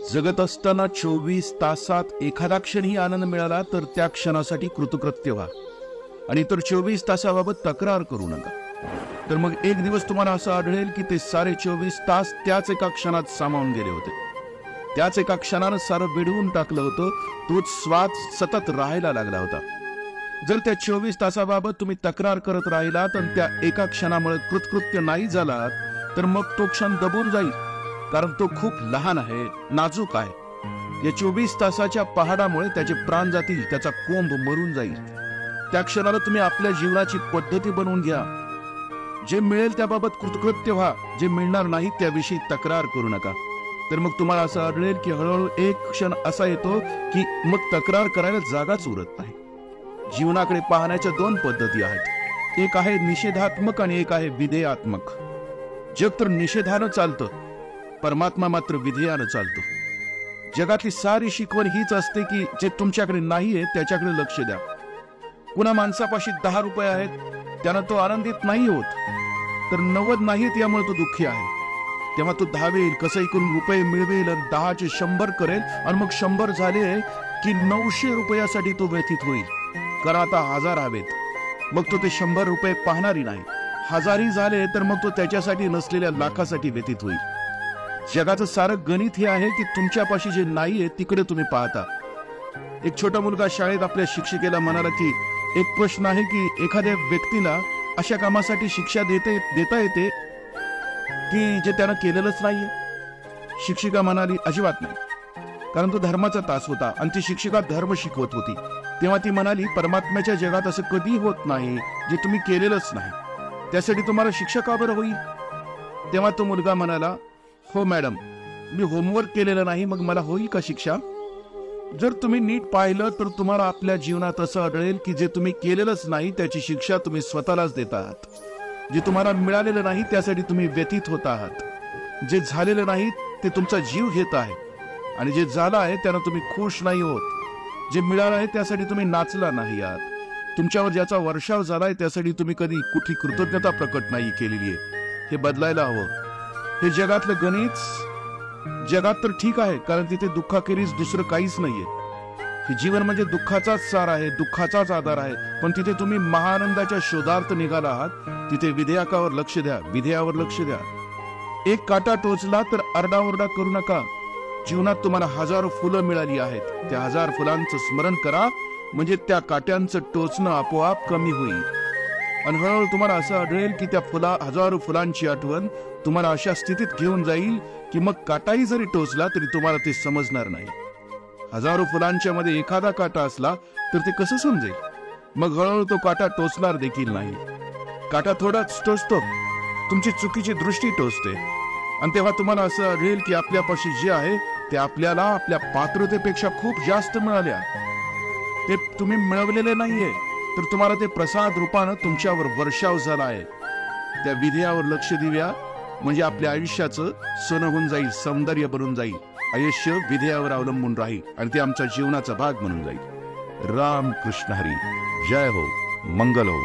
जगत असताना 24 तासात एखादा क्षणही आनंद मिळाला तर त्या क्षणासाठी कृतकृत्य व्हा आणि इतर 24 तासाबाबत तक्रार करू नका. तर मग एक दिवस तुम्हाला असं आढळेल की ते सारे 24 तास त्याच एका क्षणात सामावून गेले होते. त्याच एका क्षणानं सारं बिडवून टाकलं होतं. तोच स्वाद सतत राहायला लागला होता. जर त्या 24 तासाबाबत तुम्ही तक्रार करत राहिलात आणि त्या एका क्षणामुळे कृतकृत्य नाही झालात तर मग तो क्षण दबून जाईल, कारण तो खूप लहान आहे, नाजूक आहे. या 24 तासाच्या पहाडामुळे त्याचे प्राण जातील, त्याचा कोंब मरून जाईल. त्या क्षणाला तुम्ही आपल्या जीवनाची पद्धती बनवून घ्या. जे मिळेल त्याबाबत कृतकृत्य व्हा, जे मिळणार नाही त्याविषयी तक्रार करू नका. तर मग तुम्हाला असं आढळेल की हळूहळू एक क्षण असा येतो की मग तक्रार करायला जागाच उरत नाही. जीवनाकडे पाहण्याच्या दोन पद्धती आहेत. एक आहे निषेधात्मक आणि एक आहे विधेयात्मक. जग तर निषेधानं चालतं, परमात्मा मात्र विधेयानं चालतो. जगातली सारी शिकवण हीच असते की जे तुमच्याकडे नाहीये त्याच्याकडे लक्ष द्या. कुणा माणसापाशी 10 रुपये आहेत, त्यानं तो आनंदित नाही होत, तर 90 नाहीत यामुळे तो दुःखी आहे. तेव्हा तो धावेल, कसंही करून रुपये मिळवेल आणि 10चे 100 करेल आणि मग 100 झाले की 900 रुपयासाठी तो व्यथित होईल, कारण आता 1000 हवेत. मग तो ते 100 रुपये पाहणारही नाही. 1000ही झाले तर मग तो त्याच्यासाठी नसलेल्या लाखासाठी व्यथित होईल. जगाचं सारं गणित हे आहे की तुमच्यापाशी जे नाहीये तिकडे तुम्ही पाहता. एक छोटा मुलगा शाळेत आपल्या शिक्षिकेला म्हणाला की एक प्रश्न आहे की एखाद्या व्यक्तीला अशा कामासाठी शिक्षा देता येते की जे त्यानं केलेलंच नाहीये. शिक्षिका म्हणाली अजिबात नाही, कारण तो धर्माचा तास होता आणि ती शिक्षिका धर्म शिकवत होती. तेव्हा ती म्हणाली परमात्म्याच्या जगात असं कधी होत नाही जे तुम्ही केलेलंच नाही, त्यासाठी तुम्हाला शिक्षा का बरं होईल. तेव्हा तो मुलगा म्हणाला हो मॅडम, मी होमवर्क केलेलं नाही, मग मला होईल का शिक्षा. जर तुम्ही नीट पाहिलं तर तुम्हाला आपल्या जीवनात असं आढळेल की जे तुम्ही केलेलंच नाही त्याची शिक्षा तुम्ही स्वतःलाच देत आहात. जे तुम्हाला मिळालेलं नाही त्यासाठी तुम्ही व्यथित होत आहात. जे झालेलं नाही ते तुमचा जीव घेत आहे आणि जे झालं आहे त्यानं तुम्ही खुश नाही होत. जे मिळालं आहे त्यासाठी तुम्ही नाचला नाही आहात. तुमच्यावर ज्याचा वर्षाव झालाय त्यासाठी तुम्ही कधी कुठली कृतज्ञता प्रकट नाही केलेली आहे. हे बदलायला हवं. हे जगातलं गणित जगात तर ठीक आहे, कारण तिथे दुःखाखेरीज दुसरं काहीच नाहीये. हे जीवन म्हणजे दुःखाचाच सार आहे, दुःखाचाच आधार आहे. पण तिथे तुम्ही महाआनंदाच्या शोधार्थ निघाला आहात. तिथे विधेयकावर लक्ष द्या, विधेयावर लक्ष द्या. एक काटा टोचला तर आरडाओरडा करू नका. जीवनात तुम्हाला 1000 फुलं मिळाली आहेत, त्या 1000 फुलांचं स्मरण करा, म्हणजे त्या काट्यांचं टोचणं आपोआप कमी होईल. आणि हळूहळू तुम्हाला असं आढळेल की त्या 1000 फुलांची आठवण तुम्हाला अशा स्थितीत घेऊन जाईल की मग काटाही जरी टोचला तरी तुम्हाला ते समजणार नाही. 1000 फुलांच्या मध्ये एखादा काटा असला तर ते कसं समजेल. मग हळूहळू तो काटा टोचणार देखील नाही. काटा थोडाच टोचतो, तुमची चुकीची दृष्टी टोचते आणि तेव्हा तुम्हाला असं आढळेल की आपल्यापाशी जे आहे ते आपल्याला आपल्या पात्रतेपेक्षा खूप जास्त मिळाल्या. ते तुम्ही मिळवलेले नाहीये, तर तुम्हाला ते प्रसाद रूपानं तुमच्यावर वर्षाव झाला आहे. त्या विधेयावर लक्ष देऊया, म्हणजे आपल्या आयुष्याचं सोनं होऊन जाईल, सौंदर्य बनून जाईल. आयुष्य विधेयावर अवलंबून राहील आणि ते आमच्या जीवनाचा भाग म्हणून जाईल. राम कृष्ण हरी. जय हो, मंगल हो.